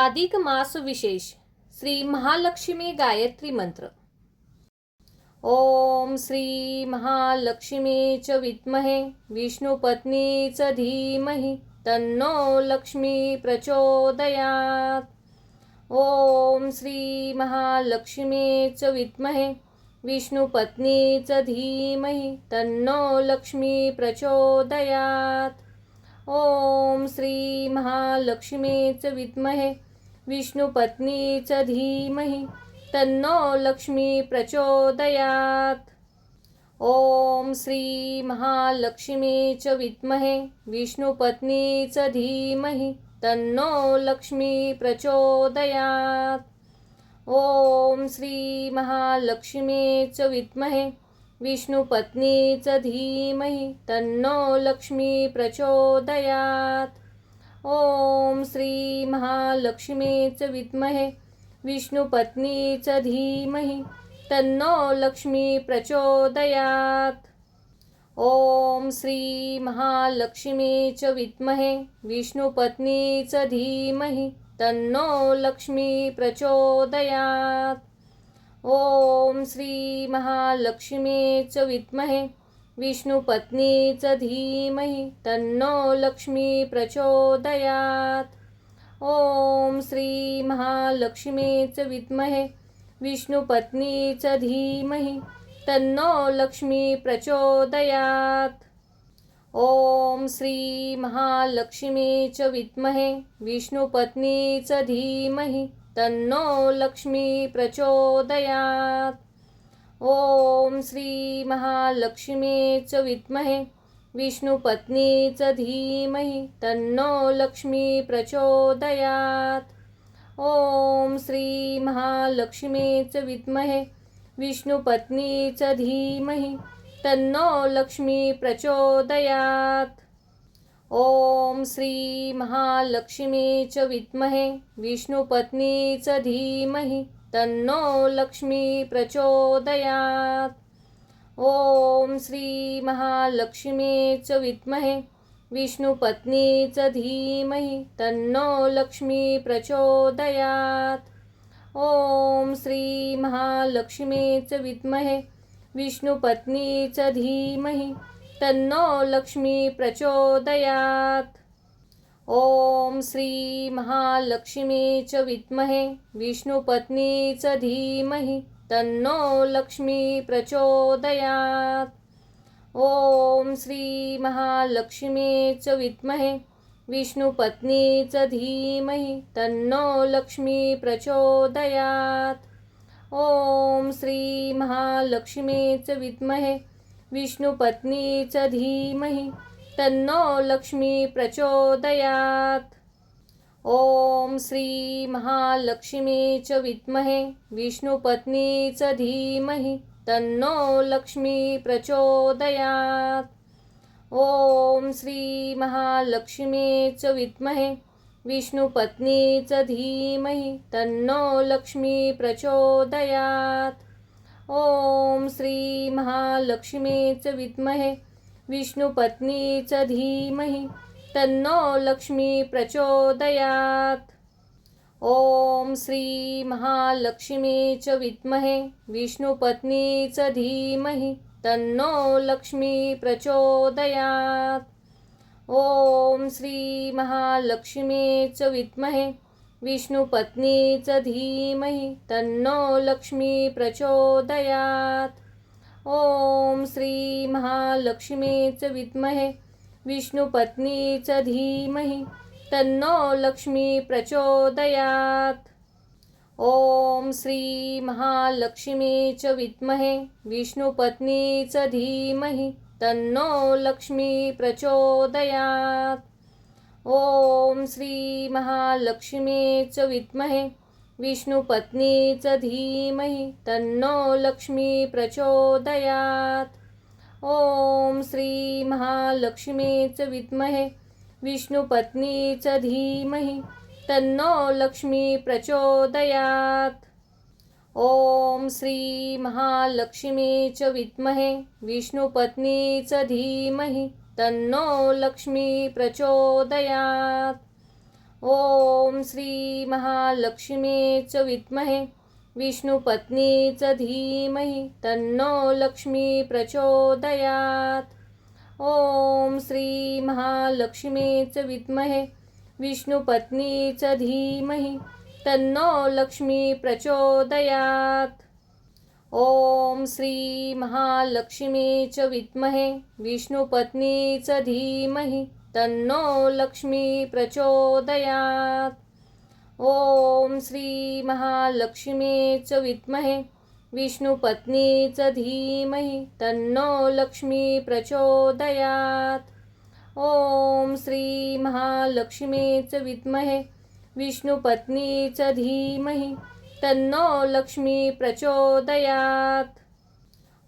अधिक मास विशेष श्री महालक्ष्मी गायत्री मंत्र। ओम श्री महालक्ष्मी च विद्महे विष्णुपत्नी च धीमहि तन्नो लक्ष्मी प्रचोदयात्। ओम श्री महालक्ष्मी च विद्महे विष्णुपत्नी च धीमहि तन्नो लक्ष्मी प्रचोदयात्। ओम श्री महालक्ष्मी च विद्महे विष्णुपत्नी च धीमहि तन्नो लक्ष्मी प्रचोदयात्। ओम श्री महालक्ष्मी च विद्महे विष्णुपत्नी च धीमहि तन्नो लक्ष्मी प्रचोदयात्। ओम श्री महालक्ष्मी च विद्महे विष्णुपत्नी च धीमहि तन्नो लक्ष्मी प्रचोदयात्। ओम श्री महालक्ष्मी च विद्महे विष्णुपत्नी च धीमहि तन्नो लक्ष्मी प्रचोदयात्। ओम श्री महालक्ष्मी च विद्महे विष्णुपत्नी च धीमहि तन्नो लक्ष्मी प्रचोदयात्। ओम श्री महालक्ष्मी च विद्महे विष्णुपत्नी च धीमहि तन्नो लक्ष्मी प्रचोदयात्। ओम श्री महालक्ष्मी च विद्महे विष्णुपत्नी च धीमहि तन्नो लक्ष्मी प्रचोदयात्। ओम श्री महालक्ष्मी च विद्महे विष्णुपत्नी च धीमहि तन्नो लक्ष्मी प्रचोदयात्। ओम श्री महालक्ष्मी च विद्महे विष्णुपत्नी च धीमहि तन्नो लक्ष्मी प्रचोदयात्। ओम श्री महालक्ष्मी च विद्महे विष्णुपत्नी च धीमहि तन्नो लक्ष्मी प्रचोदयात्। ओम श्री महालक्ष्मी च विद्महे विष्णुपत्नी च धीमहि तन्नो लक्ष्मी प्रचोदयात्। ओम श्री महालक्ष्मी च विद्महे विष्णुपत्नी च धीमहि तन्नो लक्ष्मी प्रचोदयात्। ओम श्री महालक्ष्मी च विद्महे विष्णुपत्नी च धीमहि तन्नो लक्ष्मी प्रचोदयात्। ओम श्री महालक्ष्मी च विद्महे विष्णुपत्नी च धीमहि तन्नो लक्ष्मी प्रचोदयात्। ओम श्री महालक्ष्मी च विद्महे विष्णुपत्नी च धीमहि तन्नो लक्ष्मी प्रचोदयात्। ओम श्री महालक्ष्मी च विद्महे विष्णुपत्नी च धीमहि तन्नो लक्ष्मी प्रचोदयात्। ओम श्री महालक्ष्मी च विद्महे विष्णुपत्नी च धीमहि तन्नो लक्ष्मी प्रचोदयात्। ओम श्री महालक्ष्मी च विद्महे विष्णुपत्नी च धीमहि तन्नो लक्ष्मी प्रचोदयात्। ओम श्री महालक्ष्मी च विद्महे विष्णुपत्नी च धीमहि तन्नो लक्ष्मी प्रचोदयात्। ओम श्री महालक्ष्मी च विद्महे विष्णुपत्नी च धीमहि तन्नो लक्ष्मी प्रचोदयात्। ओम श्री महालक्ष्मी च विद्महे विष्णुपत्नी च धीमहि तन्नो लक्ष्मी प्रचोदयात्। ओम श्री महालक्ष्मी च विद्महे विष्णुपत्नी च धीमहि तन्नो लक्ष्मी प्रचोदयात्। ओम श्री महालक्ष्मी च विद्महे विष्णुपत्नी च धीमहि तन्नो लक्ष्मी प्रचोदयात्। ओम श्री महालक्ष्मी च विद्महे विष्णुपत्नी च धीमहि तन्नो लक्ष्मी प्रचोदयात्। ओम श्री महालक्ष्मी च विद्महे विष्णुपत्नी च धीमहि तन्नो लक्ष्मी प्रचोदयात्। ओम श्री महालक्ष्मी च विद्महे विष्णुपत्नी च धीमहि तन्नो लक्ष्मी प्रचोदयात्। ओम श्री महालक्ष्मीच विद्महे विष्णुपत्नीच धीमहि तन्नो लक्ष्मी प्रचोदयात्. ओम श्री महालक्ष्मीच विद्महे विष्णुपत्नीच धीमहि तन्नो लक्ष्मी प्रचोदयात्. ओम श्री महालक्ष्मीच विद्महे विष्णुपत्नीच धीमहि तन्नो लक्ष्मी प्रचोदयात्. ओम श्री महालक्ष्मीच विद्महे विष्णुपत्नीच धीमहि तन्नो लक्ष्मी प्रचोदयात्. ओम श्री महालक्ष्मीच विद्महे विष्णुपत्नीच धीमहि तन्नो लक्ष्मी प्रचोदयात्.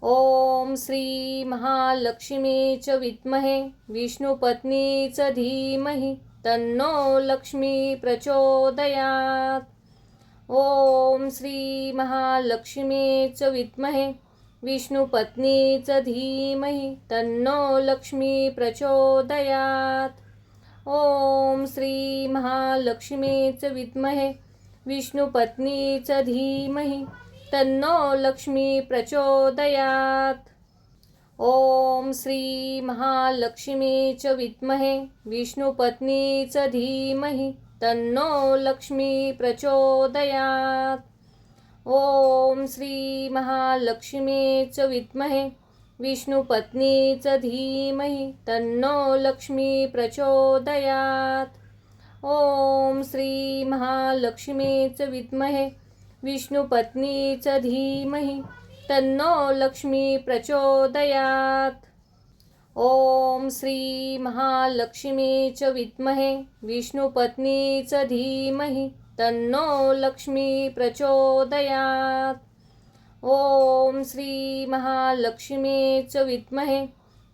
ओम श्री महालक्ष्मीच विद्महे विष्णुपत्नीच धीमहि तन्नो लक्ष्मी प्रचोदयात्. ओम श्री महालक्ष्मीच विद्महे विष्णुपत्नीच धीमहि तन्नो लक्ष्मी प्रचोदयात्. ओम श्री महालक्ष्मीच विद्महे विष्णुपत्नीच धीमहि तन्नो लक्ष्मी प्रचोदयात्. ओम श्री महालक्ष्मीच विद्महे विष्णुपत्नीच धीमहि तन्नो लक्ष्मी प्रचोदयात्. ओम श्री महालक्ष्मीच विद्महे विष्णुपत्नीच धीमहि तन्नो लक्ष्मी प्रचोदयात्. ओम श्री महालक्ष्मीच विद्महे विष्णुपत्नीच धीमहि तन्नो लक्ष्मी प्रचोदयात्. ओम श्री महालक्ष्मीच विद्महे विष्णुपत्नीच धीमहि तन्नो लक्ष्मी प्रचोदयात्. ओम श्री महालक्ष्मीच विद्महे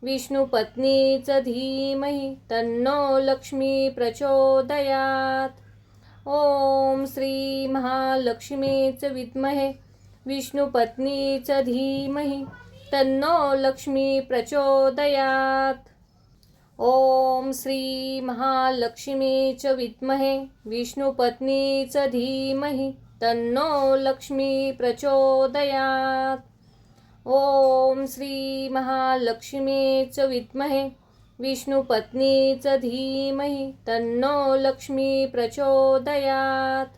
विष्णुपत्नीच धीमहि तन्नो लक्ष्मी प्रचोदयात्. ओम श्री महालक्ष्मीच विद्महे विष्णुपत्नीच धीमहि तन्नो लक्ष्मी प्रचोदयात्. ओम श्री महालक्ष्मीच विद्महे विष्णुपत्नीच धीमहि तन्नो लक्ष्मी प्रचोदयात्. ओम श्री महालक्ष्मीच विद्महे विष्णुपत्नीच धीमहि तन्नो लक्ष्मी प्रचोदयात्.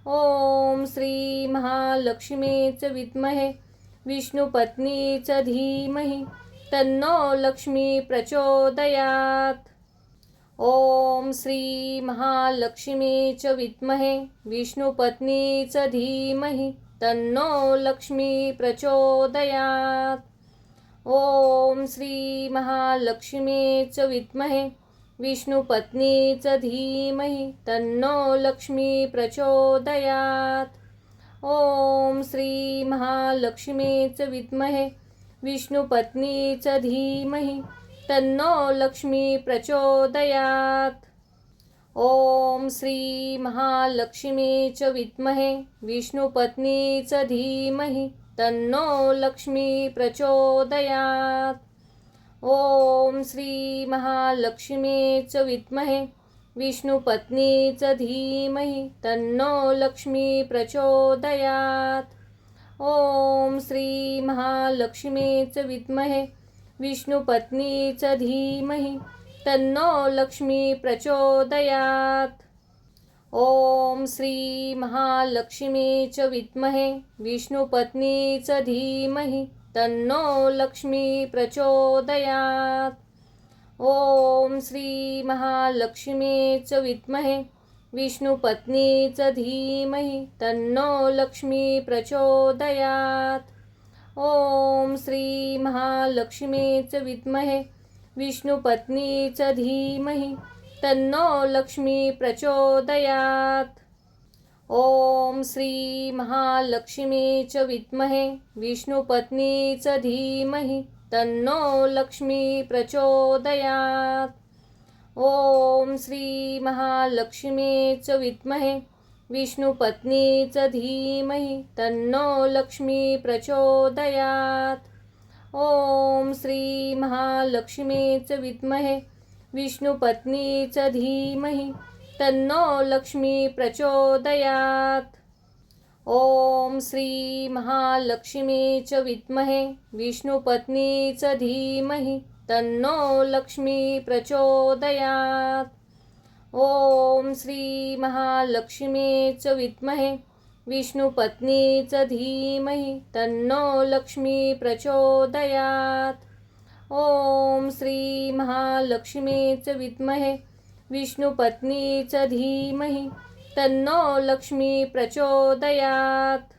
ओम श्री महालक्ष्मीच विद्महे विष्णुपत्नीच धीमहि तन्नो लक्ष्मी प्रचोदयात्. ओम श्री महालक्ष्मीच विद्महे विष्णुपत्नीच धीमहि तन्नो लक्ष्मी प्रचोदयात्. ओम श्री महालक्ष्मीच विद्महे विष्णुपत्नीच धीमहि तन्नो लक्ष्मी प्रचोदयात्. ओम श्री महालक्ष्मीच विद्महे विष्णुपत्नीच धीमहि तन्नो लक्ष्मी प्रचोदयात्. ओम श्री महालक्ष्मीच विद्महे विष्णुपत्नीच धीमहि तन्नो लक्ष्मी प्रचोदयात्. ओम श्री महालक्ष्मीच विद्महे विष्णुपत्नीच धीमहि तन्नो लक्ष्मी प्रचोदयात्. ओम श्री महालक्ष्मीच विद्महे विष्णुपत्नीच धीमहि तन्नो लक्ष्मी प्रचोदयात्. ओम श्री महालक्ष्मीच विद्महे विष्णुपत्नीच धीमहि तन्नो लक्ष्मी प्रचोदयात्. ओम श्री महालक्ष्मीच विद्महे विष्णुपत्नीच धीमहि तन्नो लक्ष्मी प्रचोदयात्. ओम श्री महालक्ष्मीच विद्महे विष्णुपत्नीच धीमहि तन्नो लक्ष्मी प्रचोदयात्. ओम श्री महालक्ष्मीच विद्महे विष्णुपत्नीच धीमहि तन्नो लक्ष्मी प्रचोदयात्. ओम श्री महालक्ष्मीच विद्महे विष्णुपत्नीच धीमहि तन्नो लक्ष्मी प्रचोदयात्. ओम श्री महालक्ष्मीच विद्महे विष्णुपत्नीच धीमहि तन्नो लक्ष्मी प्रचोदयात्। ओम श्री महालक्ष्मी च विद्महे विष्णुपत्नी च धीमहि तन्नो लक्ष्मी प्रचोदयात्। ओम श्री महालक्ष्मी च विद्महे विष्णुपत्नी च धीमहि तन्नो लक्ष्मी प्रचोदयात्। ओम श्री महालक्ष्मी च विद्महे विष्णुपत्नी च धीमहि तन्नो लक्ष्मी प्रचोदयात्।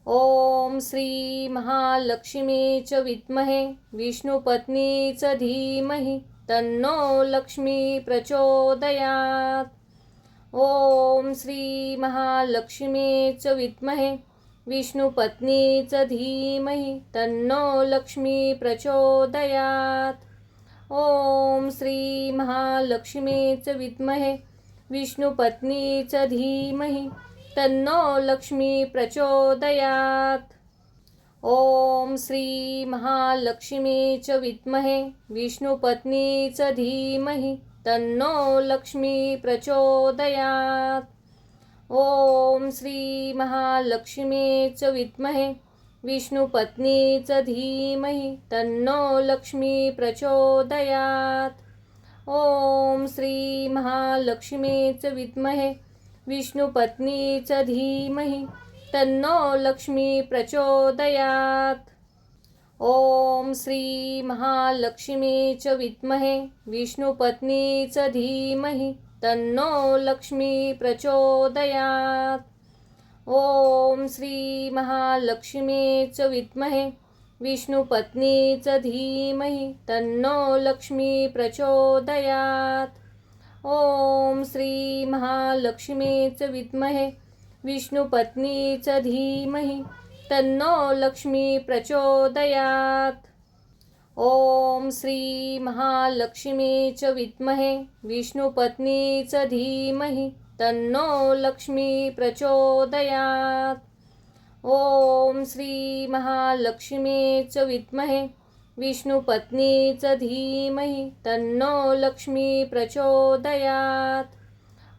ओम श्री महालक्ष्मी च विद्महे विष्णुपत्नी च धीमहि तन्नो लक्ष्मी प्रचोदयात्। ओम श्री महालक्ष्मी च विद्महे विष्णुपत्नी च धीमहि तन्नो लक्ष्मी प्रचोदयात्। ओम श्री महालक्ष्मी च विद्महे विष्णुपत्नी च धीमहि तन्नो लक्ष्मी प्रचोदयात्। ओम श्री महालक्ष्मी च विद्महे विष्णुपत्नी च धीमहि तन्नो लक्ष्मी प्रचोदयात्। ओम श्री महालक्ष्मी च विद्महे विष्णुपत्नी च धीमहि तन्नो लक्ष्मी प्रचोदयात्। ओम श्री महालक्ष्मी च विद्महे विष्णुपत्नी च धीमहि तन्नो लक्ष्मी प्रचोदयात्। ओम श्री महालक्ष्मी च विद्महे विष्णुपत्नी च धीमहि तन्नो लक्ष्मी प्रचोदयात्। ओम श्री महालक्ष्मी च विद्महे विष्णुपत्नी च धीमहि तन्नो लक्ष्मी प्रचोदयात्। ओम श्री महालक्ष्मी च विद्महे विष्णुपत्नी च धीमहि तन्नो लक्ष्मी प्रचोदयात्। ओम श्री महालक्ष्मी च विद्महे विष्णुपत्नी च धीमहि तन्नो लक्ष्मी प्रचोदयात्। ओम श्री महालक्ष्मी च विद्महे विष्णुपत्नी च धीमहि तन्नो लक्ष्मी प्रचोदयात्।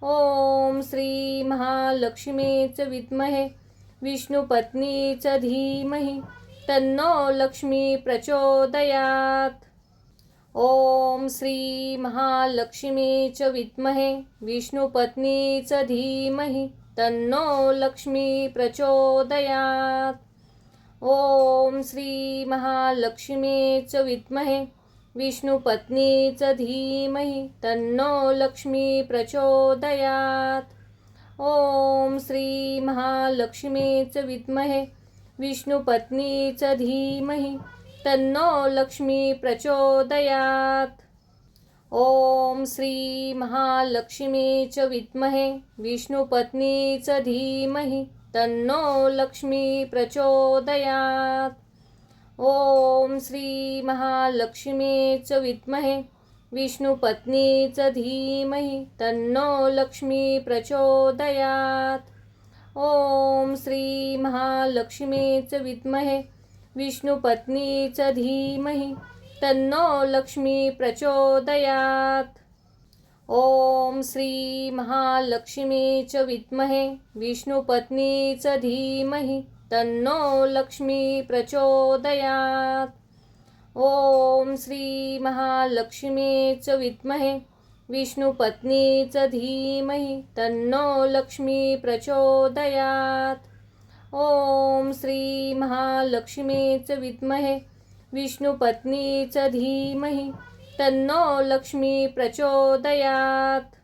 ओम श्री महालक्ष्मी च विद्महे विष्णुपत्नी च धीमहि तन्नो लक्ष्मी प्रचोदयात्। ओम श्री महालक्ष्मी च विद्महे विष्णुपत्नी च धीमहि तन्नो लक्ष्मी प्रचोदयात्। ओम श्री महालक्ष्मी च विद्महे विष्णुपत्नी च धीमहि तन्नो लक्ष्मी प्रचोदयात्। ओम श्री महालक्ष्मी च विद्महे विष्णुपत्नी च धीमहि तन्नो लक्ष्मी प्रचोदयात्। ओम श्री महालक्ष्मी च विद्महे विष्णुपत्नी च धीमहि तन्नो लक्ष्मी प्रचोदयात्। ओम श्री महालक्ष्मी च विद्महे विष्णुपत्नी च धीमहि तन्नो लक्ष्मी प्रचोदयात्। ओम श्री महालक्ष्मी च विद्महे विष्णुपत्नी च धीमहि तन्नो लक्ष्मी प्रचोदयात्। ओम श्री महालक्ष्मी च विद्महे विष्णुपत्नी च धीमहि तन्नो लक्ष्मी प्रचोदयात्। ओम श्री महालक्ष्मी च विद्महे विष्णुपत्नी च धीमहि तन्नो लक्ष्मी प्रचोदयात्। ओम श्री महालक्ष्मी च विद्महे विष्णुपत्नी च धीमहि तन्नो लक्ष्मी प्रचोदयात्।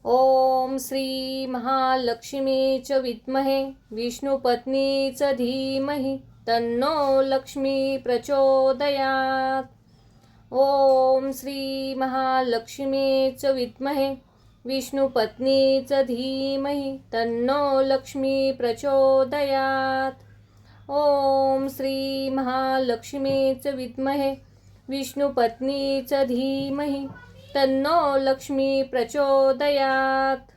ओम श्री महालक्ष्मी च विद्महे विष्णुपत्नी च धीमहि तन्नो लक्ष्मी प्रचोदयात्। ओम श्री महालक्ष्मी च विद्महे विष्णुपत्नी च धीमहि तन्नो लक्ष्मी प्रचोदयात्। ओम श्री महालक्ष्मी च विद्महे विष्णुपत्नी च धीमहि तन्नो लक्ष्मी प्रचोदयात्।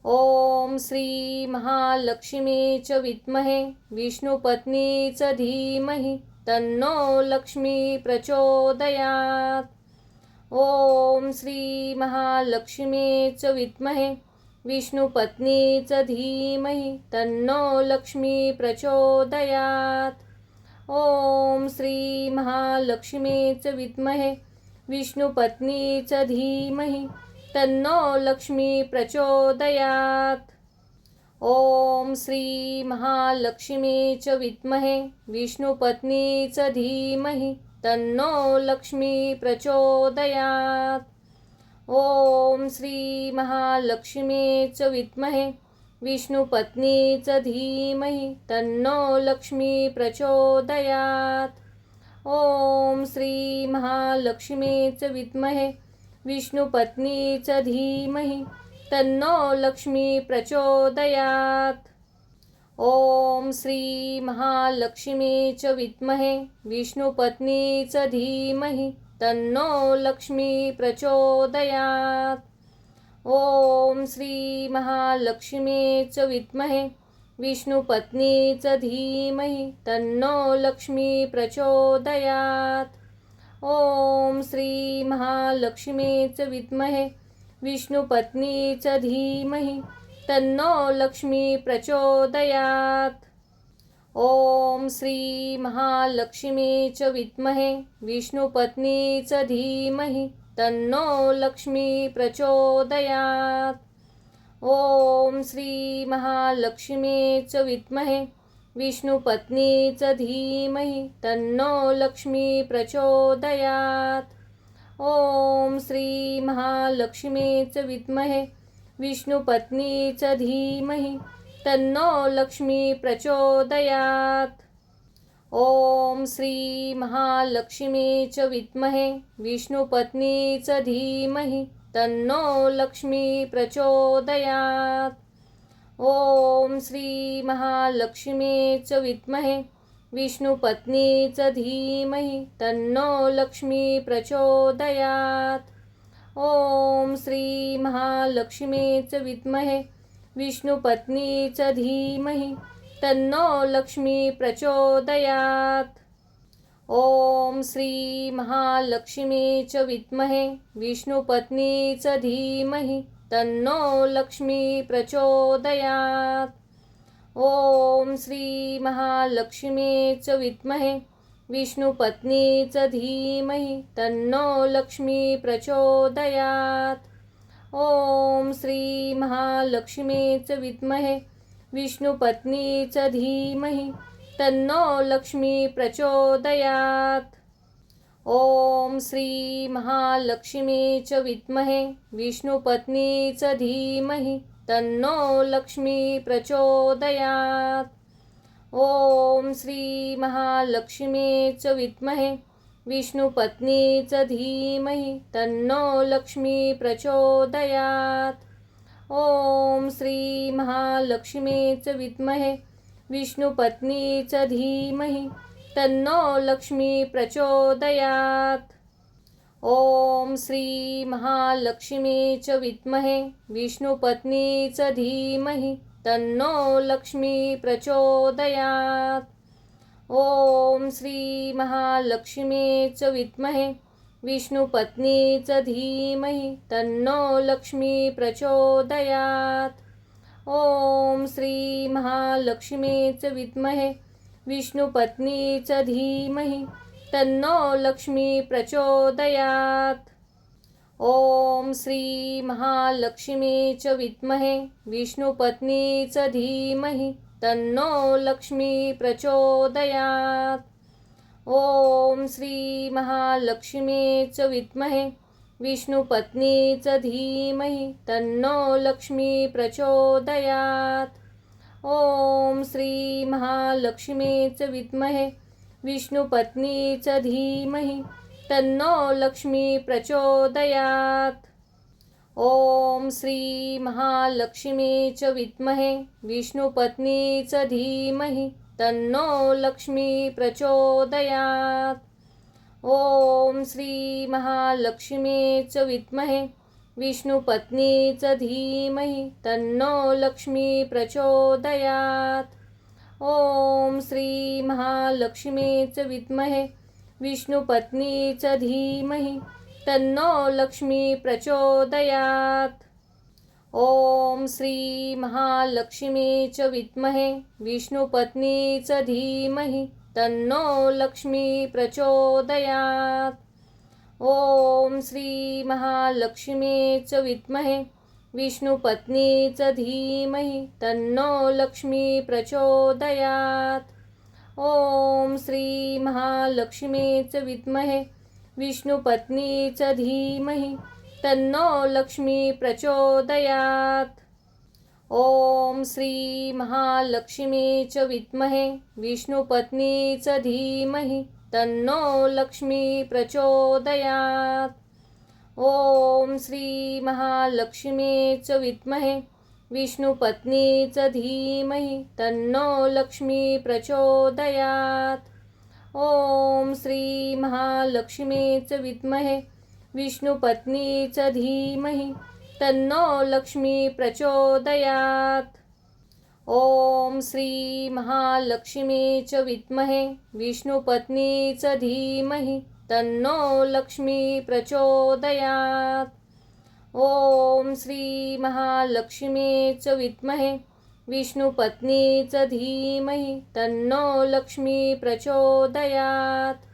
ओम श्री महालक्ष्मी च विद्महे विष्णुपत्नी च धीमहि तन्नो लक्ष्मी प्रचोदयात्। ओम श्री महालक्ष्मीच विद्महे विष्णुपत्नीच धीमहि तन्नो लक्ष्मी प्रचोदयात्। ओम श्री महालक्ष्मीच विद्महे विष्णुपत्नीच धीमहि तन्नो लक्ष्मी प्रचोदयात्। ओम श्री महालक्ष्मीच विद्महे विष्णुपत्नीच धीमहि तन्नो लक्ष्मी प्रचोदयात्। ओम श्री महालक्ष्मीच विद्महे विष्णुपत्नीच धीमहि तन्नो लक्ष्मी प्रचोदयात्। ओम श्री महालक्ष्मीच विद्महे विष्णुपत्नीच धीमहि तन्नो लक्ष्मी प्रचोदयात्। ओम श्री महालक्ष्मीच विद्महे विष्णुपत्नीच धीमहि तन्नो लक्ष्मी प्रचोदयात्। ओम श्री महालक्ष्मीच विद्महे विष्णुपत्नीच धीमहि तन्नो लक्ष्मी प्रचोदयात्। ओम श्री महालक्ष्मीच विद्महे विष्णुपत्नीच धीमहि तन्नो लक्ष्मी प्रचोदयात्। ओम श्री महालक्ष्मीच विद्महे विष्णुपत्नीच धीमहि तन्नो लक्ष्मी प्रचोदयात्। ओम श्री महालक्ष्मीच विद्महे विष्णुपत्नीच धीमहि तन्नो लक्ष्मी प्रचोदयात्। ओम श्री महालक्ष्मीच विद्महे विष्णुपत्नीच धीमहि तन्नो लक्ष्मी प्रचोदयात्। ओम श्री महालक्ष्मीच विद्महे विष्णुपत्नीच धीमहि तन्नो लक्ष्मी प्रचोदयात्। ओम श्री महालक्ष्मीच विद्महे विष्णुपत्नीच धीमहि तन्नो लक्ष्मी प्रचोदयात्। ओम श्री महालक्ष्मीच विद्महे विष्णुपत्नीच धीमहि तन्नो लक्ष्मी प्रचोदयात्। ओम श्री महालक्ष्मीच विद्महे विष्णुपत्नीच धीमहि तन्नो लक्ष्मी प्रचोदयात्। ओम श्री महालक्ष्मीच विद्महे विष्णुपत्नीच धीमहि तन्नो लक्ष्मी प्रचोदयात्। ओम श्री महालक्ष्मीच विद्महे विष्णुपत्नीच धीमहि तन्नो लक्ष्मी प्रचोदयात्। ओम श्री महालक्ष्मीच विद्महे विष्णुपत्नीच धीमहि तन्नो लक्ष्मी प्रचोदयात्। ओम श्री महालक्ष्मीच विद्महे विष्णुपत्नीच धीमहि तन्नो लक्ष्मी प्रचोदयात्। ओम श्री महालक्ष्मीच विद्महे विष्णुपत्नीच धीमहि तन्नो लक्ष्मी प्रचोदयात्। ओम श्री महालक्ष्मीच विद्महे विष्णुपत्नीच धीमहि तन्नो लक्ष्मी प्रचोदयात्। ओम श्री महालक्ष्मीच विद्महे विष्णुपत्नीच धीमहि तन्नो लक्ष्मी प्रचोदयात्। ओम श्री महालक्ष्मीच विद्महे विष्णुपत्नीच धीमहि तन्नो लक्ष्मी प्रचोदयात्। ओम श्री महालक्ष्मीच विद्महे विष्णुपत्नीच धीमहि तन्नो लक्ष्मी प्रचोदयात्। ओम श्री महालक्ष्मीच विद्महे विष्णुपत्नीच धीमहि तन्नो लक्ष्मी प्रचोदयात्। ओम श्री महालक्ष्मीच विद्महे विष्णुपत्नीच धीमहि तन्नो लक्ष्मी प्रचोदयात्। ओम श्री महालक्ष्मीच विद्महे विष्णुपत्नीच धीमहि तन्नो लक्ष्मी प्रचोदयात्। ओम श्री महालक्ष्मीच विद्महे विष्णुपत्नीच धीमहि तन्नो लक्ष्मी प्रचोदयात्। ओम श्री महालक्ष्मीच विद्महे विष्णुपत्नीच धीमहि तन्नो लक्ष्मी प्रचोदयात्। ओम श्री महालक्ष्मी च विद्महे विष्णुपत्नी च धीमहि तन्नो लक्ष्मी प्रचोदयात्। ओम श्री महालक्ष्मी च विद्महे विष्णुपत्नी च धीमहि तन्नो लक्ष्मी प्रचोदयात्। ओम श्री महालक्ष्मी च विद्महे विष्णुपत्नी च धीमहि तन्नो लक्ष्मी प्रचोदयात्। ओम श्री महालक्ष्मी च विद्महे विष्णुपत्नी च धीमहि तन्नो लक्ष्मी प्रचोदयात्। ओम श्री महालक्ष्मी च विद्महे विष्णुपत्नी च धीमहि तन्नो लक्ष्मी प्रचोदयात्। ओम श्री महालक्ष्मी च विद्महे विष्णुपत्नी च धीमहि तन्नो लक्ष्मी प्रचोदयात्। ओम श्री महालक्ष्मी च विद्महे विष्णुपत्नी च धीमहि तन्नो लक्ष्मी प्रचोदयात्। ओम श्री महालक्ष्मी च विद्महे विष्णुपत्नी च धीमहि तन्नो लक्ष्मी प्रचोदयात्।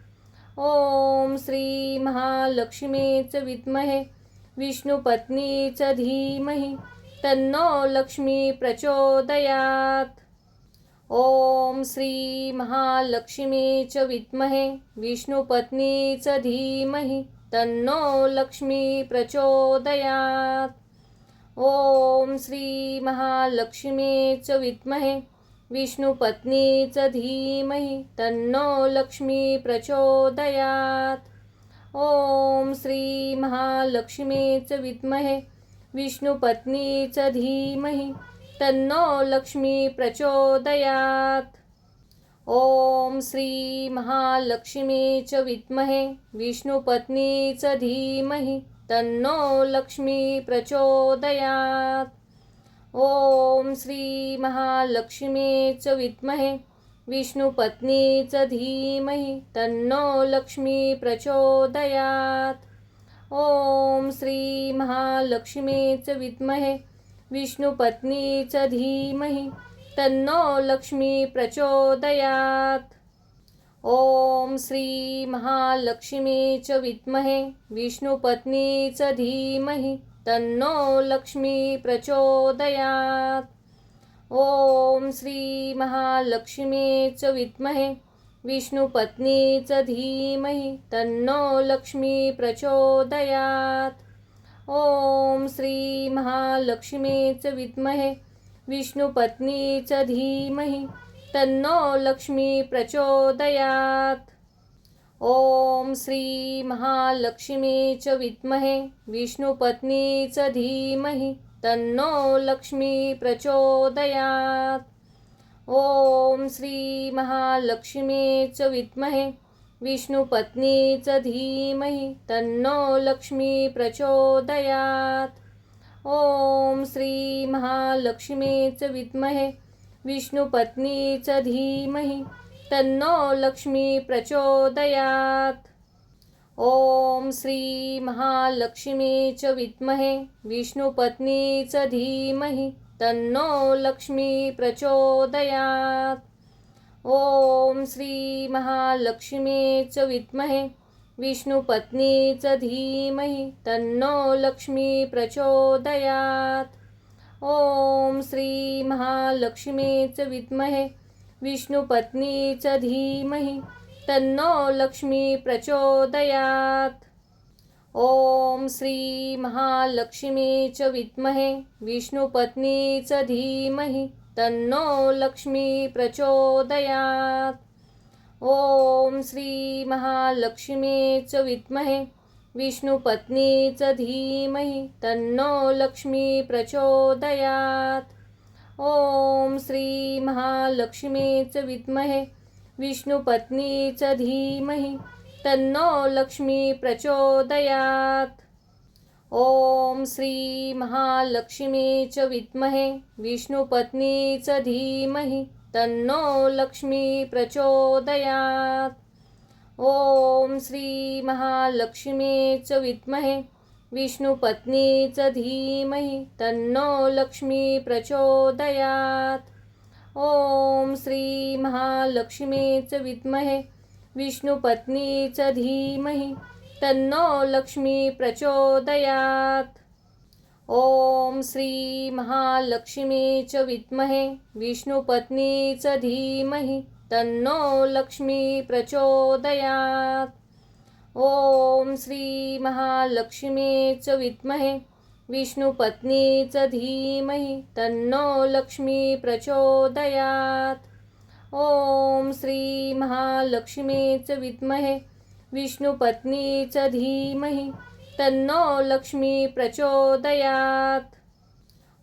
ओम श्री महालक्ष्मी च विद्महे विष्णुपत्नी च धीमहि तन्नो लक्ष्मी प्रचोदयात्। ओम श्री महालक्ष्मी च विद्महे विष्णुपत्नी च धीमहि तन्नो लक्ष्मी प्रचोदयात्। ओम श्री महालक्ष्मी च विद्महे विष्णुपत्नी च धीमहि तन्नो लक्ष्मी प्रचोदयात्। ओम श्री महालक्ष्मी च विद्महे विष्णुपत्नी च धीमहि तन्नो लक्ष्मी प्रचोदयात्। ओम श्री महालक्ष्मी च विद्महे विष्णुपत्नी च धीमहि तन्नो लक्ष्मी प्रचोदयात्। ओम श्री महालक्ष्मी च विद्महे विष्णुपत्नी च धीमहि तन्नो लक्ष्मी प्रचोदयात्। ओम श्री महालक्ष्मी च विद्महे विष्णुपत्नी च धीमहि तन्नो लक्ष्मी प्रचोदयात्। ओम श्री महालक्ष्मी च विद्महे विष्णुपत्नी च धीमहि तन्नो लक्ष्मी प्रचोदयात्। ओम श्री महालक्ष्मी च विद्महे विष्णुपत्नी च धीमहि तन्नो लक्ष्मी प्रचोदयात्। ओम श्री महालक्ष्मी च विद्महे विष्णुपत्नी च धीमहि तन्नो लक्ष्मी प्रचोदयात्। ओम श्री महालक्ष्मी च विद्महे विष्णुपत्नी च धीमहि तन्नो लक्ष्मी प्रचोदयात्। ओम श्री महालक्ष्मी च विद्महे विष्णुपत्नी च धीमहि तन्नो लक्ष्मी प्रचोदयात्। ओम श्री महालक्ष्मी च विद्महे विष्णुपत्नी च धीमहि तन्नो लक्ष्मी प्रचोदयात्। ओम श्री महालक्ष्मी च विद्महे विष्णुपत्नी च धीमहि तन्नो लक्ष्मी प्रचोदयात्। ओम श्री महालक्ष्मी च विद्महे विष्णुपत्नी च धीमहि तन्नो लक्ष्मी प्रचोदयात्। ओम श्री महालक्ष्मी च विद्महे विष्णुपत्नी च धीमहि तन्नो लक्ष्मी प्रचोदयात्। ओम श्री महालक्ष्मी च विद्महे विष्णुपत्नी च धीमहि तन्नो लक्ष्मी प्रचोदयात्। ओम श्री महालक्ष्मी च विद्महे विष्णुपत्नी च धीमहि तन्नो लक्ष्मी प्रचोदयात्। ओम श्री महालक्ष्मी च विद्महे विष्णुपत्नी च धीमहि तन्नो लक्ष्मी प्रचोदयात्। ओम श्री महालक्ष्मी च विद्महे विष्णुपत्नी च धीमहि तन्नो लक्ष्मी प्रचोदयात्। ओम श्री महालक्ष्मीच विद्महे विष्णुपत्नीच धीमहि तन्नो लक्ष्मी प्रचोदयात्। ओम श्री महालक्ष्मीच विद्महे विष्णुपत्नीच धीमहि तन्नो लक्ष्मी प्रचोदयात्। ओम श्री महालक्ष्मीच विद्महे विष्णुपत्नीच धीमहि तन्नो लक्ष्मी प्रचोदयात्। ओम श्री महालक्ष्मीच विद्महे विष्णुपत्नीच धीमहि तन्नो लक्ष्मी प्रचोदयात्। ओम श्री महालक्ष्मीच विद्महे विष्णुपत्नीच धीमहि तन्नो लक्ष्मी प्रचोदयात्।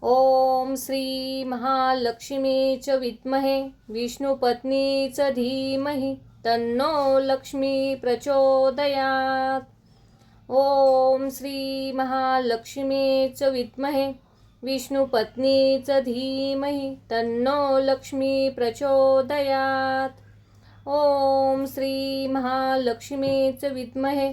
ओम श्री महालक्ष्मीच विद्महे विष्णुपत्नीच धीमहि तन्नो लक्ष्मी प्रचोदयात्। ओम श्री महालक्ष्मीच विद्महे विष्णुपत्नीच धीमहि तन्नो लक्ष्मी प्रचोदयात्। ओम श्री महालक्ष्मीच विद्महे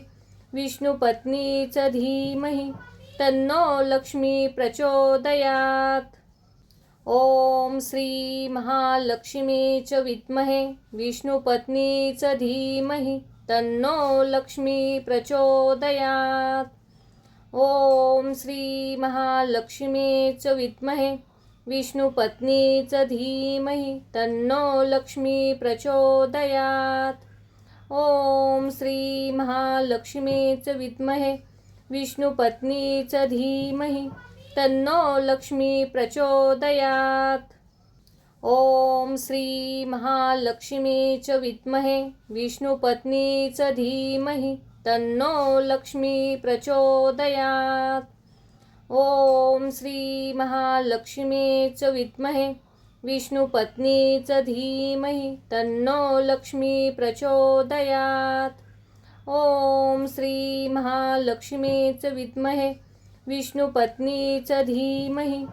विष्णुपत्नीच धीमहि तन्नो लक्ष्मी प्रचोदयात्। ओम श्री महालक्ष्मीच विद्महे विष्णुपत्नीच धीमहि तन्नो लक्ष्मी प्रचोदयात्। ओम श्री महालक्ष्मीच विद्महे विष्णुपत्नीच धीमहि तन्नो लक्ष्मी प्रचोदयात्। ओम श्री महालक्ष्मीच विद्महे विष्णुपत्नीच धीमहि तन्नो लक्ष्मी प्रचोदयात्। ओम श्री महालक्ष्मीच विद्महे विष्णुपत्नीच धीमहि तन्नो लक्ष्मी प्रचोदयात्। ओम श्री महालक्ष्मीच विद्महे विष्णुपत्नीच धीमहि तन्नो लक्ष्मी प्रचोदयात्। ओम श्री महालक्ष्मीच विद्महे विष्णुपत्नीच धीमहि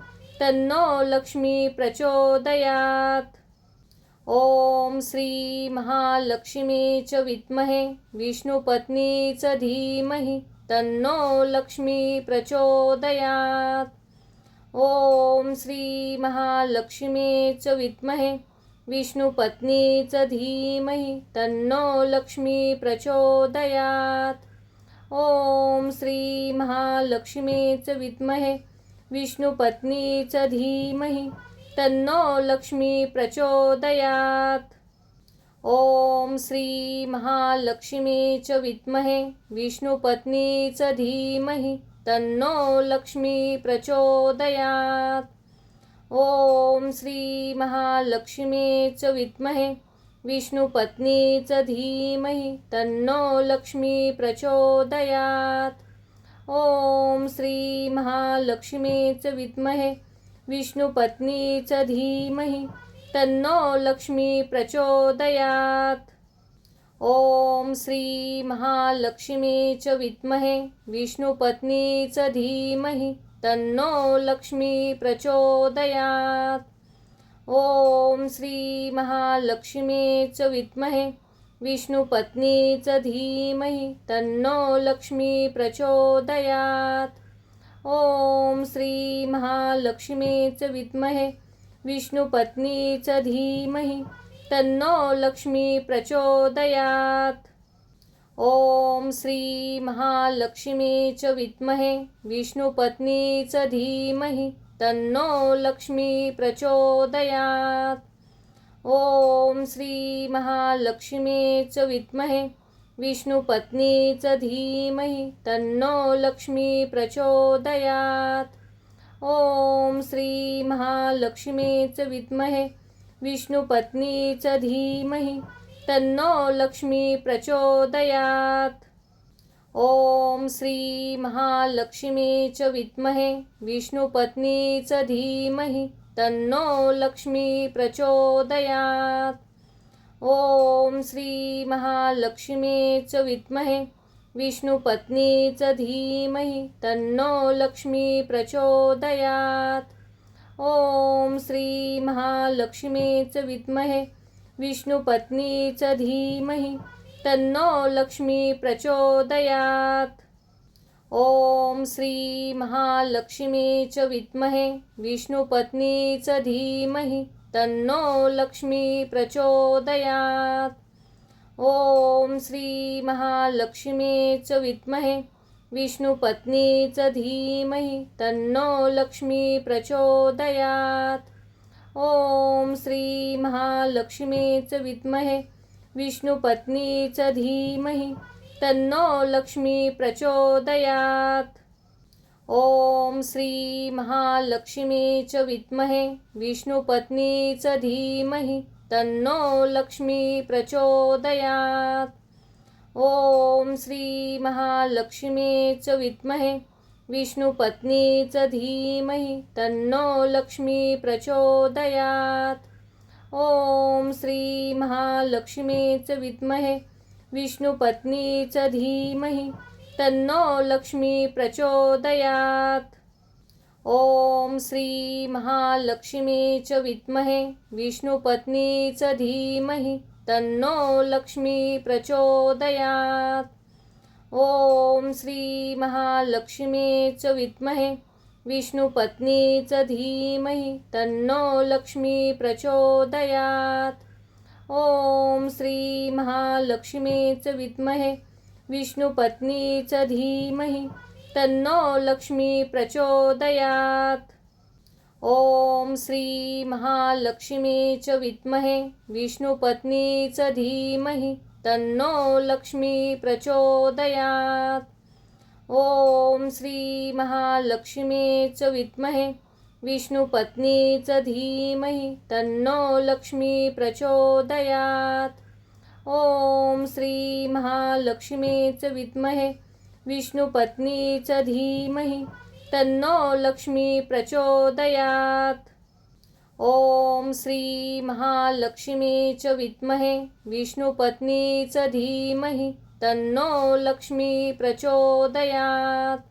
तन्नो लक्ष्मी प्रचोदयात्। ओम श्री महालक्ष्मीच विद्महे विष्णुपत्नीच धीमहि तन्नो लक्ष्मी प्रचोदयात्। ओम श्री महालक्ष्मीच विद्महे विष्णुपत्नीच धीमहि तन्नो लक्ष्मी प्रचोदयात्। ओम श्री महालक्ष्मीच विद्महे विष्णुपत्नीच धीमहि तन्नो लक्ष्मी प्रचोदयात्। ओम श्री महालक्ष्मीच विद्महे विष्णुपत्नीच धीमहि तन्नो लक्ष्मी प्रचोदयात्। ओम श्री महालक्ष्मीच विद्महे विष्णुपत्नीच धीमहि तन्नो लक्ष्मी प्रचोदयात्। ओम श्री महालक्ष्मीच विद्महे विष्णुपत्नीच धीमहि तन्नो लक्ष्मी प्रचोदयात्। ओम श्री महालक्ष्मीच विद्महे विष्णुपत्नीच धीमहि तन्नो लक्ष्मी प्रचोदयात्। ओम श्री महालक्ष्मीच विद्महे विष्णुपत्नीच धीमहि तन्नो लक्ष्मी प्रचोदयात्। ओम श्री महालक्ष्मीच विद्महे विष्णुपत्नीच धीमहि तन्नो लक्ष्मी प्रचोदयात्। ओम श्री महालक्ष्मीच विद्महे विष्णुपत्नीच धीमहि तन्नो लक्ष्मी प्रचोदयात्। ओम श्री महालक्ष्मीच विद्महे विष्णुपत्नीच धीमहि तन्नो लक्ष्मी प्रचोदयात्। ओम श्री महालक्ष्मीच विद्महे विष्णुपत्नीच धीमहि तन्नो लक्ष्मी प्रचोदयात्। ओम श्री महालक्ष्मीच विद्महे विष्णुपत्नीच धीमहि तन्नो लक्ष्मी प्रचोदयात्। ओम श्री महालक्ष्मीच विद्महे विष्णुपत्नीच धीमहि तन्नो लक्ष्मी प्रचोदयात्। ओम श्री महालक्ष्मीच विद्महे विष्णुपत्नीच धीमहि तन्नो लक्ष्मी प्रचोदयात्। ओम श्री महालक्ष्मी च विद्महे विष्णुपत्नी च धीमहि तन्नो लक्ष्मी प्रचोदयात्। ओम श्री महालक्ष्मी च विद्महे विष्णुपत्नी च धीमहि तन्नो लक्ष्मी प्रचोदयात्। ओम श्री महालक्ष्मी च विद्महे विष्णुपत्नी च धीमहि तन्नो लक्ष्मी प्रचोदयात्। ओम श्री महालक्ष्मी च विद्महे विष्णुपत्नी च धीमहि तन्नो लक्ष्मी प्रचोदयात्। ओम श्री महालक्ष्मी च विद्महे विष्णुपत्नी च धीमहि तन्नो लक्ष्मी प्रचोदयात्। ओम श्री महालक्ष्मी च विद्महे विष्णुपत्नी च धीमहि तन्नो लक्ष्मी प्रचोदयात्। ओम श्री महालक्ष्मी च विद्महे विष्णुपत्नी च धीमहि तन्नो लक्ष्मी प्रचोदयात्। ओम श्री महालक्ष्मी च विद्महे विष्णुपत्नी च धीमहि तन्नो लक्ष्मी प्रचोदयात्। ओम श्री महालक्ष्मी च विद्महे विष्णुपत्नी च धीमहि तन्नो लक्ष्मी प्रचोदयात्। ओम श्री महालक्ष्मी च विद्महे विष्णुपत्नी च धीमहि तन्नो लक्ष्मी प्रचोदयात्। ओम श्री महालक्ष्मी च विद्महे विष्णुपत्नी च धीमहि तन्नो लक्ष्मी प्रचोदयात्। ओम श्री महालक्ष्मी च विद्महे विष्णुपत्नी च धीमहि तन्नो लक्ष्मी प्रचोदयात्। ओम श्री महालक्ष्मी च विद्महे विष्णुपत्नी च धीमहि तन्नो लक्ष्मी प्रचोदयात्।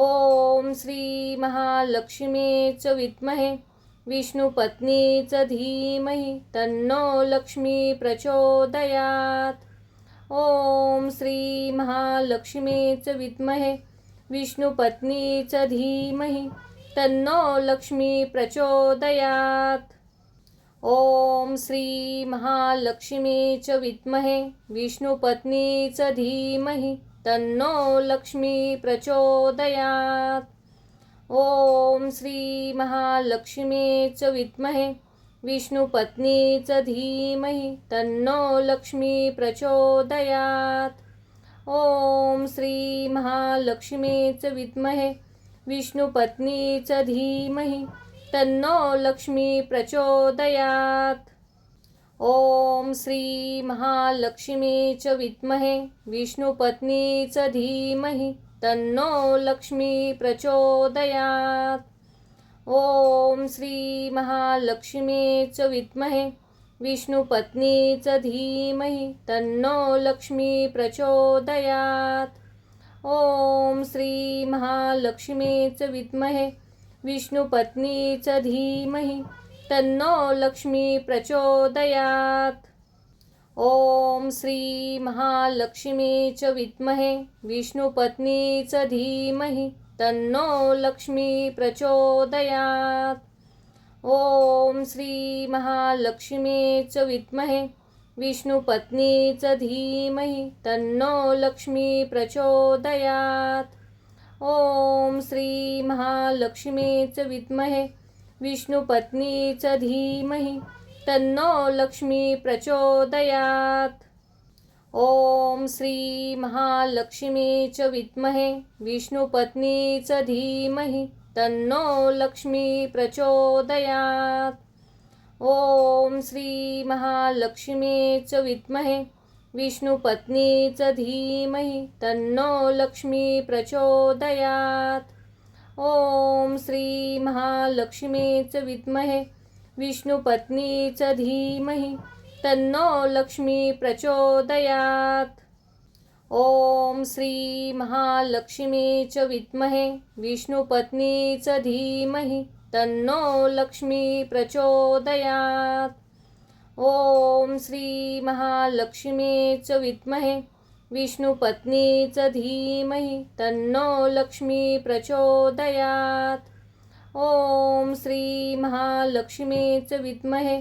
ओम श्री महालक्ष्मी च विद्महे विष्णुपत्नी च धीमहि तन्नो लक्ष्मी प्रचोदयात्। ओम श्री महालक्ष्मी च विद्महे विष्णुपत्नी च धीमहि तन्नो लक्ष्मी प्रचोदयात्। ओम श्री महालक्ष्मी च विद्महे विष्णुपत्नी च धीमहि तन्नो लक्ष्मी प्रचोदयात्। ओम श्री महालक्ष्मी च विद्महे विष्णुपत्नी च धीमहि तन्नो लक्ष्मी प्रचोदयात्। ओम श्री महालक्ष्मी च विद्महे विष्णुपत्नी च धीमहि तन्नो लक्ष्मी प्रचोदयात्। ओम श्री महालक्ष्मी च विद्महे विष्णुपत्नी च धीमहि तन्नो लक्ष्मी प्रचोदयात्। ओम श्री महालक्ष्मी च विद्महे विष्णुपत्नी च धीमहि तन्नो लक्ष्मी प्रचोदयात्। ओम श्री महालक्ष्मी च विद्महे विष्णुपत्नी च धीमहि तन्नो लक्ष्मी प्रचोदयात्। ओम श्री महालक्ष्मी च विद्महे विष्णुपत्नी च धीमहि तन्नो लक्ष्मी प्रचोदयात्। ओम श्री महालक्ष्मी च विद्महे विष्णुपत्नी च धीमहि तन्नो लक्ष्मी प्रचोदयात्। ओम श्री महालक्ष्मी च विद्महे विष्णुपत्नी च धीमहि तन्नो लक्ष्मी प्रचोदयात्। ओम श्री महालक्ष्मी च विद्महे विष्णुपत्नी च धीमहि तन्नो लक्ष्मी प्रचोदयात्। ओम श्री महालक्ष्मी च विद्महे विष्णुपत्नी च धीमहि तन्नो लक्ष्मी प्रचोदयात्। ओम श्री महालक्ष्मी च विद्महे विष्णुपत्नी च धीमहि तन्नो लक्ष्मी प्रचोदयात्। ओम श्री महालक्ष्मी च विद्महे विष्णुपत्नी च धीमहि तन्नो लक्ष्मी प्रचोदयात्। ओम श्री महालक्ष्मीच विद्महे विष्णुपत्नीच धीमहि तन्नो लक्ष्मी प्रचोदयात्। ओम श्री महालक्ष्मीच विद्महे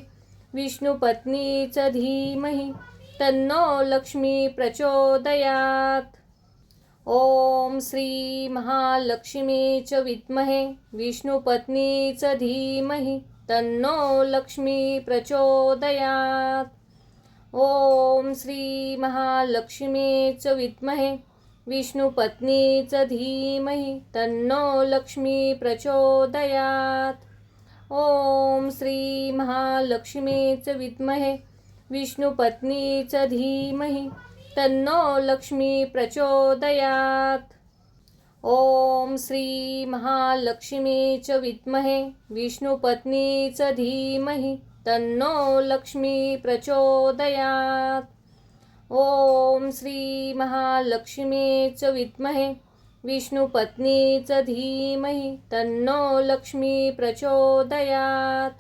विष्णुपत्नीच धीमहि तन्नो लक्ष्मी प्रचोदयात्। ओम श्री महालक्ष्मीच विद्महे विष्णुपत्नीच धीमहि तन्नो लक्ष्मी प्रचोदयात्। ओम श्री महालक्ष्मीच विद्महे विष्णुपत्नीच धीमहि तन्नो लक्ष्मी प्रचोदयात्। ओम श्री महालक्ष्मीच विद्महे विष्णुपत्नीच धीमहि तन्नो लक्ष्मी प्रचोदयात्। ओम श्री महालक्ष्मीच विद्महे विष्णुपत्नीच धीमहि तन्नो लक्ष्मी प्रचोदयात्। ओम श्री महालक्ष्मीच विद्महे विष्णुपत्नीच धीमहि तन्नो लक्ष्मी प्रचोदयात्।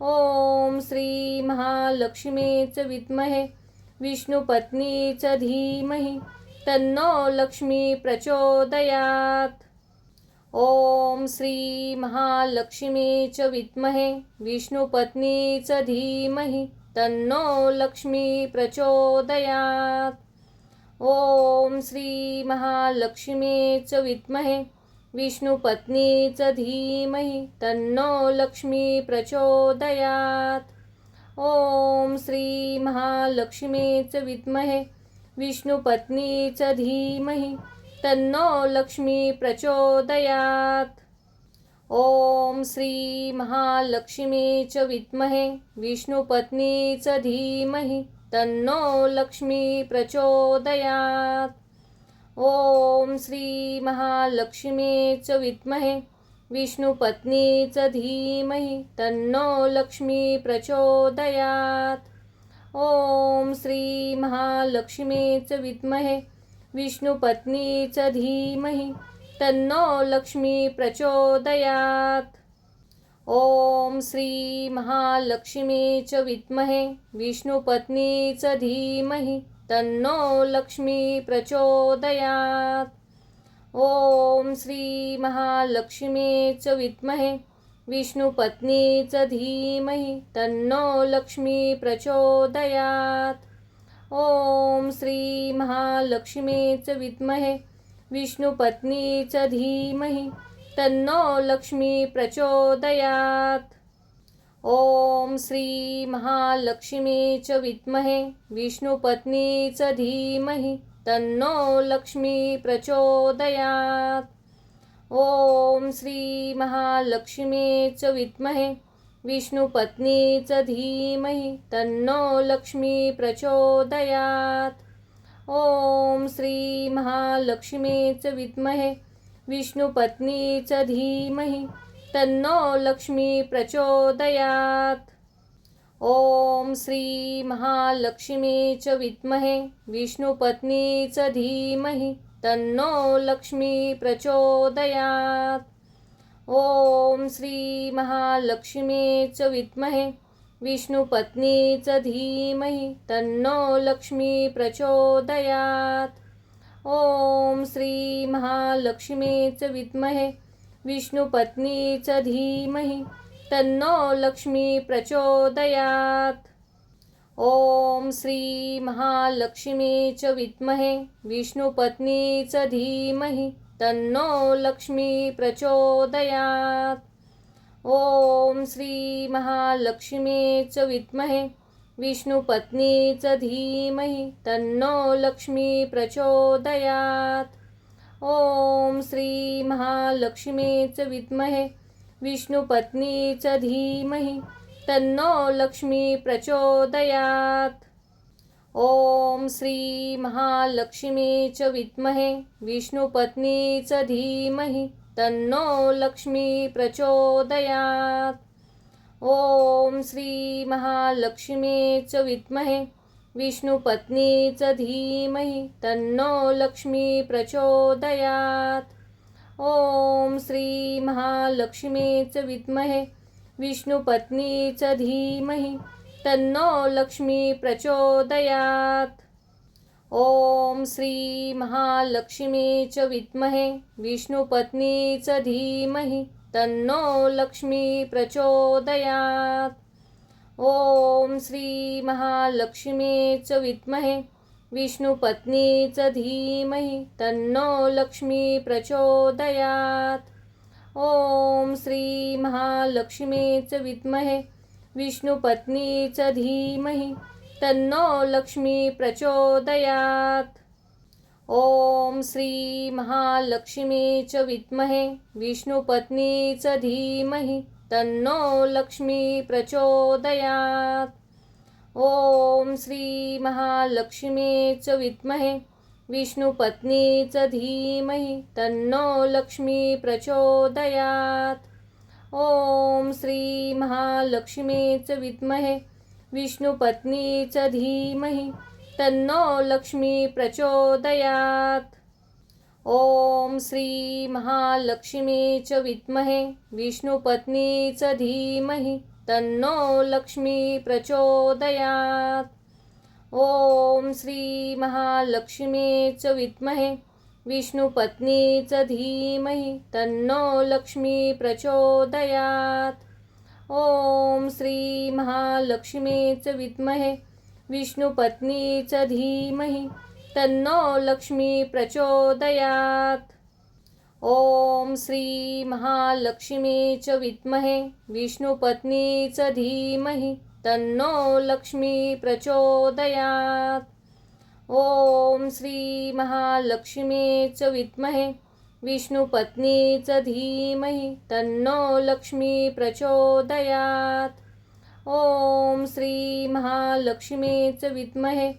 ओम श्री महालक्ष्मीच विद्महे विष्णुपत्नीच धीमहि तन्नो लक्ष्मी प्रचोदयात्। ओम श्री महालक्ष्मीच विद्महे विष्णुपत्नीच धीमहि तन्नो लक्ष्मी प्रचोदयात्। ओम श्री महालक्ष्मीच विद्महे विष्णुपत्नीच धीमहि तन्नो लक्ष्मी प्रचोदयात्। ओम श्री महालक्ष्मीच विद्महे विष्णुपत्नीच धीमहि तन्नो लक्ष्मी प्रचोदयात्। ओम श्री महालक्ष्मीच विद्महे विष्णुपत्नीच धीमहि तन्नो लक्ष्मी प्रचोदयात्। ओम श्री महालक्ष्मीच विद्महे विष्णुपत्नीच धीमहि तन्नो लक्ष्मी प्रचोदयात्। ओम श्री महालक्ष्मीच विद्महे विष्णुपत्नीच धीमहि तन्नो लक्ष्मी प्रचोदयात्। ओम श्री महालक्ष्मीच विद्महे विष्णुपत्नीच धीमहि तन्नो लक्ष्मी प्रचोदयात्। ओम श्री महालक्ष्मीच विद्महे विष्णुपत्नीच धीमहि तन्नो लक्ष्मी प्रचोदयात्। ओम श्री महालक्ष्मीच विद्महे विष्णुपत्नीच धीमहि तन्नो लक्ष्मी प्रचोदयात्। ओम श्री महालक्ष्मीच विद्महे विष्णुपत्नीच धीमहि तन्नो लक्ष्मी प्रचोदयात्। ओम श्री महालक्ष्मीच विद्महे विष्णुपत्नीच धीमहि तन्नो लक्ष्मी प्रचोदयात्। ओम श्री महालक्ष्मीच विद्महे विष्णुपत्नीच धीमहि तन्नो लक्ष्मी प्रचोदयात्। ओम श्री महालक्ष्मीच विद्महे विष्णुपत्नीच धीमहि तन्नो लक्ष्मी प्रचोदयात्। ओम श्री महालक्ष्मीच विद्महे विष्णुपत्नीच धीमहि तन्नो लक्ष्मी प्रचोदयात्। ओम श्री महालक्ष्मीच विद्महे विष्णुपत्नीच धीमहि तन्नो लक्ष्मी प्रचोदयात्। ओम श्री महालक्ष्मीच विद्महे विष्णुपत्नीच धीमहि तन्नो लक्ष्मी प्रचोदयात्। ओम श्री महालक्ष्मीच विद्महे विष्णुपत्नीच धीमहि तन्नो लक्ष्मी प्रचोदयात्। ओम श्री महालक्ष्मीच विद्महे विष्णुपत्नीच धीमहि तन्नो लक्ष्मी प्रचोदयात्। ओम श्री महालक्ष्मीच विद्महे विष्णुपत्नीच धीमहि तन्नो लक्ष्मी प्रचोदयात्। ओम श्री महालक्ष्मीच विद्महे विष्णुपत्नीच धीमहि तन्नो लक्ष्मी प्रचोदयात्। ओम श्री महालक्ष्मीच विद्महे विष्णुपत्नीच धीमहि तन्नो लक्ष्मी प्रचोदयात्। ओम श्री महालक्ष्मी च विद्महे विष्णुपत्नी च धीमहि तन्नो लक्ष्मी प्रचोदयात्। ओम श्री महालक्ष्मी च विद्महे विष्णुपत्नी च धीमहि तन्नो लक्ष्मी प्रचोदयात्। ओम श्री महालक्ष्मी च विद्महे विष्णुपत्नी च धीमहि तन्नो लक्ष्मी प्रचोदयात्। ओम श्री महालक्ष्मी च विद्महे विष्णुपत्नी च धीमहि तन्नो लक्ष्मी प्रचोदयात्। ओम श्री महालक्ष्मी च विद्महे विष्णुपत्नी च धीमहि तन्नो लक्ष्मी प्रचोदयात्। ओम श्री महालक्ष्मी च विद्महे विष्णुपत्नी च धीमहि तन्नो लक्ष्मी प्रचोदयात्। ओम श्री महालक्ष्मी च विद्महे विष्णुपत्नी च धीमहि तन्नो लक्ष्मी प्रचोदयात्। ओम श्री महालक्ष्मी च विद्महे विष्णुपत्नी च धीमहि तन्नो लक्ष्मी प्रचोदयात्। ओम श्री महालक्ष्मी च विद्महे विष्णुपत्नी च धीमहि तन्नो लक्ष्मी प्रचोदयात्। ओम श्री महालक्ष्मी च विद्महे विष्णुपत्नी च धीमहि तन्नो लक्ष्मी प्रचोदयात्। ओम श्री महालक्ष्मी च विद्महे विष्णुपत्नी च धीमहि तन्नो लक्ष्मी प्रचोदयात्। ओम श्री महालक्ष्मी च विद्महे विष्णुपत्नी च धीमहि तन्नो लक्ष्मी प्रचोदयात्। ओम श्री महालक्ष्मी च विद्महे विष्णुपत्नी च धीमहि तन्नो लक्ष्मी प्रचोदयात्। ओम श्री महालक्ष्मी च विद्महे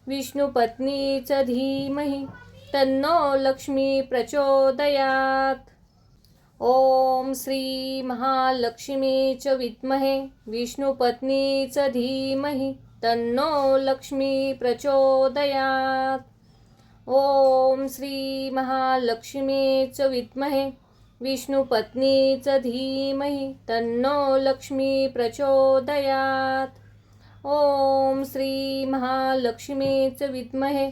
विष्णुपत्नी च धीमहि तन्नो लक्ष्मी प्रचोदयात्। ओम श्री महालक्ष्मी च विद्महे विष्णुपत्नी च धीमहि तन्नो लक्ष्मी प्रचोदयात्। ओम श्री महालक्ष्मी च विद्महे विष्णुपत्नी च धीमहि तन्नो लक्ष्मी प्रचोदयात्। ओम श्री महालक्ष्मी च विद्महे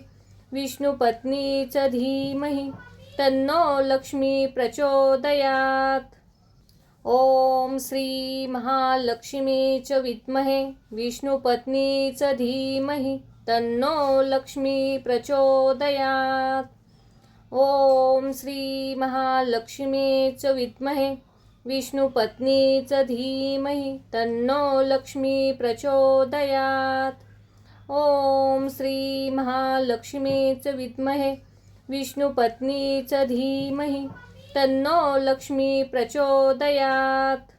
विष्णुपत्नी च धीमहि तन्नो लक्ष्मी प्रचोदयात्। ओम श्री महालक्ष्मी च विद्महे विष्णुपत्नी च धीमहि ओम श्री महालक्ष्मी च विद्महे विष्णुपत्नी च धीमहि तन्नो लक्ष्मी प्रचोदयात्। ओम श्री महालक्ष्मी च विद्महे विष्णुपत्नी च धीमहि तन्नो लक्ष्मी प्रचोदयात्। ओम श्री महालक्ष्मी च विद्महे विष्णुपत्नी च धीमहि तन्नो लक्ष्मी प्रचोदयात्।